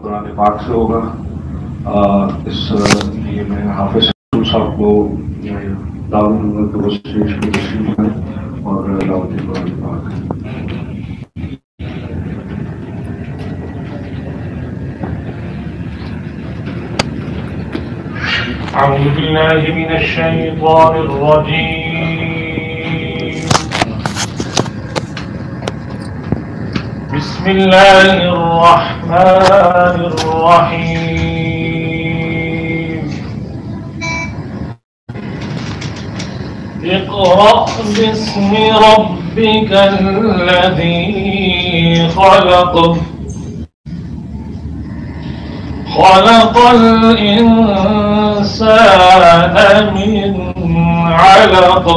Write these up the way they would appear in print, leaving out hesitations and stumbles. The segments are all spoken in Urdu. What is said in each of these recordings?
قرآن پاک سے ہوگا. اس لیے میں حافظ صاحب کو دعوت دوں گا کہ وہ اسٹیج پہ تشریف لائیں اور دعوت قرآن پاک. أعوذ بالله من الشيطان الرجيم. بسم الله الرحمن الرحيم. اقرأ باسم ربك الذي خلق. خلق الإنسان من علق.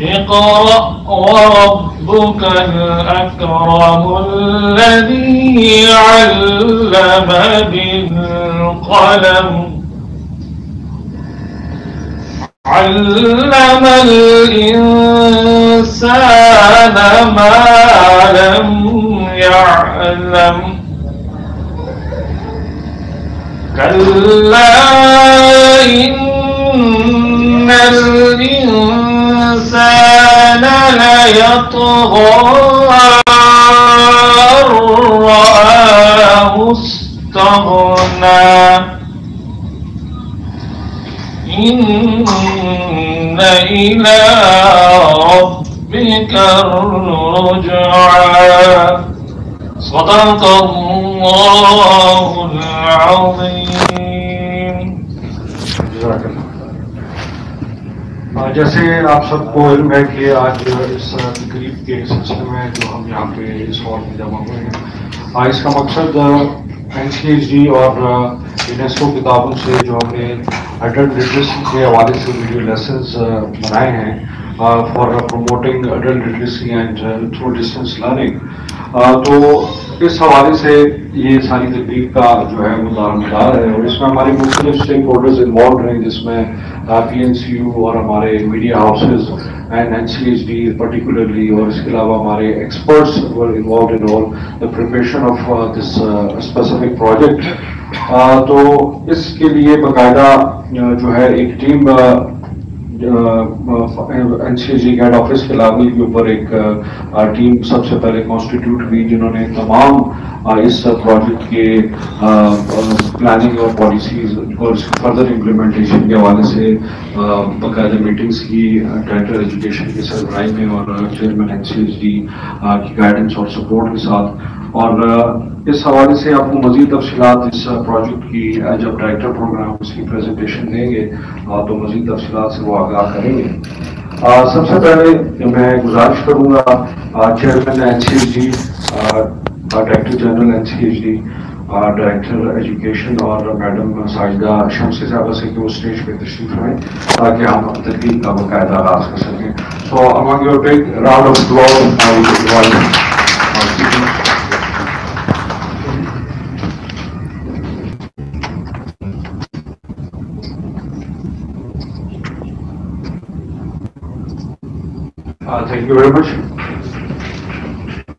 اقرأ وربك الأكرم الذي علم بالقلم. علم الإنسان ما لم يعلم. كلا إن الإنسان ليطغى أن رآه استغنى. إن إلى ربك الرجعى. صدق الله العظيم. جیسے آپ سب کو علم ہے کہ آج اس تقریب کے سلسلے میں جو ہم یہاں پہ اس ہال میں جمع ہوئے ہیں، اس کا مقصد NCHD اور یونیسکو کی تعاون سے جو ہم نے ایڈلٹ لٹریسی کے حوالے سے ویڈیو لیسنز بنائے ہیں for promoting adult literacy and through distance learning, تو اس حوالے سے یہ ساری تقریب کا جو ہے وہ دارمدار ہے. اور اس میں ہمارے مختلف اسٹیک ہولڈرز انوالوڈ ہیں، جس میں PNCU اور ہمارے media houses and NCHD particularly, اور اس کے علاوہ ہمارے experts were involved in all the preparation of this specific project. تو اس کے لیے باقاعدہ جو ہے ایک ٹیم NCHD کے ہیڈ آفس کے لابی کے اوپر ایک ٹیم سب سے پہلے کانسٹیٹیوٹ ہوئی، جنہوں نے تمام اس پروجیکٹ کے پلاننگ اور پالیسیز اور فردر امپلیمنٹیشن کے حوالے سے باقاعدہ میٹنگز کی ڈائریکٹر ایجوکیشن کے سربراہی میں اور چیئرمین NCHD کی گائیڈنس اور سپورٹ کے ساتھ. اور اس حوالے سے آپ کو مزید تفصیلات اس پروجیکٹ کی جب ڈائریکٹر پروگرام اس کی پریزنٹیشن دیں گے تو مزید تفصیلات سے وہ آگاہ کریں گے. سب سے پہلے میں گزارش کروں گا chairman NCHD، director general NCHD، director education اور میڈم ساجدہ شمسی صاحبہ سے کہ وہ اسٹیج پہ تشریف لائیں تاکہ ہم تقریب کا باقاعدہ آغاز کر سکیں. سو among your big round of applause. Thank you very much.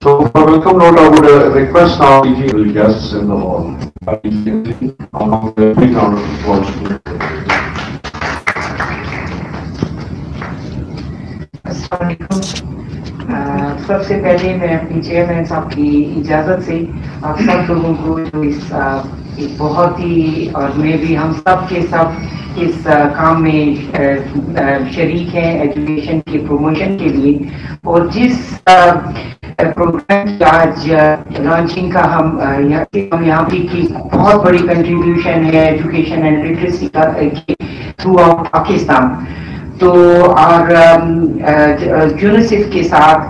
So for welcome note, I would request now the guests in the hall. Among the big round of applause. سب سے پہلے میں اپنی چیئرمین صاحب کی اجازت سے آپ سب لوگوں کو جو اس ایک بہت ہی، اور میں بھی ہم سب کے سب اس کام میں شریک ہیں ایجوکیشن کے پروموشن کے لیے. اور جس پروگرام کی آج لانچنگ کا ہم یہاں پہ کی بہت بڑی کنٹریبیوشن ہے ایجوکیشن اینڈ لٹریسی کا تھرو آؤٹ پاکستان. تو اور یونیسیف کے ساتھ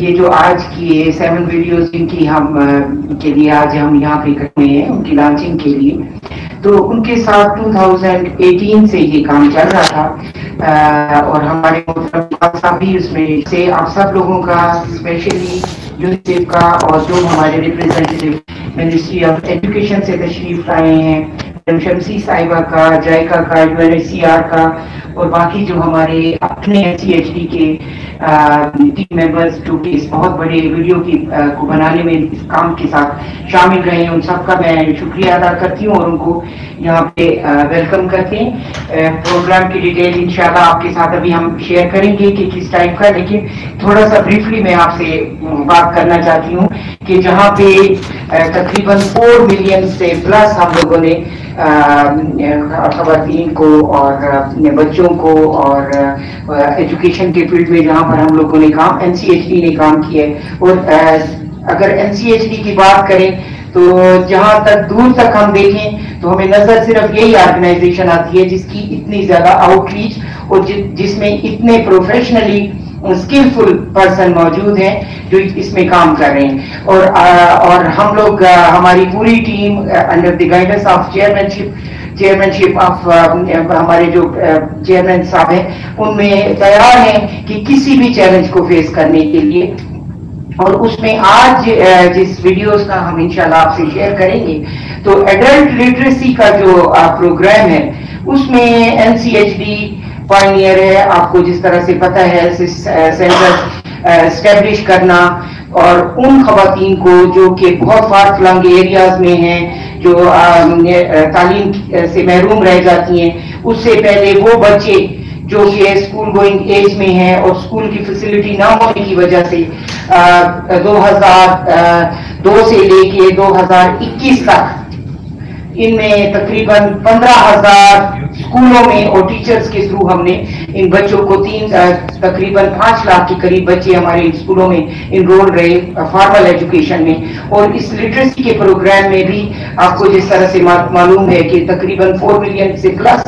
یہ جو آج کی 7 ویڈیوز جن کی ہم کے لیے آج ہم یہاں پہ کرتے ہیں ان کی لانچنگ کے لیے، تو ان کے ساتھ 2018 سے یہ کام چل رہا تھا. اور ہمارے محترم بھی اس میں سے آپ سب لوگوں کا اسپیشلی یونیسیف کا اور جو ہمارے ریپریزنٹیو منسٹری آف ایجوکیشن سے تشریف لائے ہیں، شمسی صاحبہ کا، جائکا کا، UNHCR کا، اور باقی جو ہمارے اپنے CHD کے ٹیم ممبرز جو کہ اس بہت بڑے ویڈیو کو بنانے میں اس کام کے ساتھ شامل رہے ہیں، ان سب کا میں شکریہ ادا کرتی ہوں اور ان کو یہاں پہ ویلکم کرتے ہیں. پروگرام کی ڈیٹیل انشاءاللہ آپ کے ساتھ ابھی ہم شیئر کریں گے کہ کس ٹائپ کا، لیکن تھوڑا سا بریفلی میں آپ سے بات کرنا چاہتی ہوں کہ جہاں پہ تقریباً 4 ملین سے پلس ہم لوگوں نے خواتین کو اور بچوں کو اور ایجوکیشن کے فیلڈ میں جہاں پر ہم لوگوں نے کام NCHD نے کام کیا ہے. اور اگر NCHD کی بات کریں تو جہاں تک دور تک ہم دیکھیں تو ہمیں نظر صرف یہی آرگنائزیشن آتی ہے جس کی اتنی زیادہ آؤٹ ریچ اور جس میں اتنے پروفیشنلی اسکلفل پرسن موجود ہیں جو اس میں کام کر رہے ہیں. اور ہم لوگ ہماری پوری team under the guidance of chairmanship of ہمارے جو چیئرمین صاحب ہیں ان میں تیار ہیں کہ کسی بھی چیلنج کو فیس کرنے کے لیے. اور اس میں آج جس ویڈیوز کا ہم انشاءاللہ آپ سے شیئر کریں گے تو ایڈلٹ لٹریسی کا جو پروگرام ہے اس میں NCHD پائنیئر ہے. آپ کو جس طرح سے پتہ ہے سینٹر اسٹیبلش کرنا اور ان خواتین کو جو کہ بہت فار فلنگ ایریاز میں ہیں، جو تعلیم سے محروم رہ جاتی ہیں، اس سے پہلے وہ بچے جو کہ اسکول گوئنگ ایج میں ہیں اور اسکول کی فیسلٹی نہ ہونے کی وجہ سے 2002 سے لے کے 2021 تک ان میں تقریباً 15,000 اسکولوں میں اور ٹیچرز کے تھرو ہم نے ان بچوں کو تقریباً 5 لاکھ کے قریب بچے ہمارے اسکولوں میں انرول رہے فارمل ایجوکیشن میں. اور اس لٹریسی کے پروگرام میں بھی آپ کو جس طرح سے معلوم ہے کہ تقریباً 4 ملین سے پلس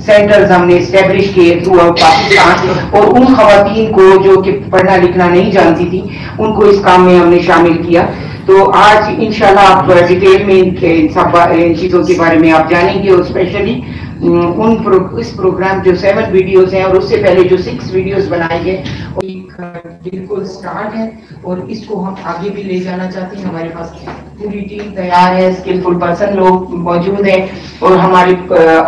سینٹرز ہم نے اسٹیبلش کیے تھرو آؤٹ پاکستان. اور ان خواتین کو جو کہ پڑھنا لکھنا نہیں جانتی تھی ان کو اس کام میں ہم نے شامل کیا. تو آج انشاءاللہ آپ ڈیٹیل میں ان چیزوں کے بارے میں آپ جانیں گے اور اسپیشلی اس پروگرام جو 7 ویڈیوز ہیں اور اس سے پہلے جو 6 ویڈیوز بنائے گئے بالکل سٹارٹ ہے اور اس کو ہم آگے بھی لے جانا چاہتے ہیں. ہمارے پاس پوری ٹیم تیار ہے، اسکلفل پرسن لوگ موجود ہیں اور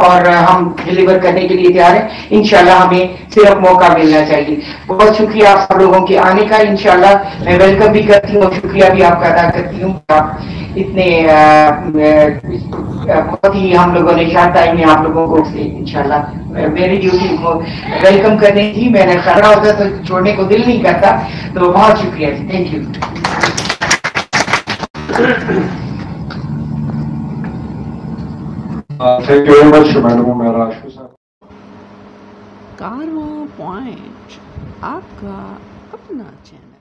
اور ہم ڈیلیور کرنے کے لیے تیار ہیں. انشاءاللہ ہمیں صرف موقع ملنا چاہیے. بہت شکریہ آپ سب لوگوں کے آنے کا. انشاءاللہ میں ویلکم بھی کرتی ہوں اور شکریہ بھی آپ کا ادا کرتی ہوں. آپ اتنے بہت ہی ہم لوگوں نے شارٹ ٹائم میں آپ لوگوں کو انشاءاللہ میری ڈیوٹی کو ویلکم کرنے کی میں نے کھڑا ہوتا تو چھوڑنے کو دل نہیں کرتا. تو بہت شکریہ جی. Thank you. Thank you very much madam Meraj صاحب. کارواں پوائنٹ آپ کا اپنا چینل.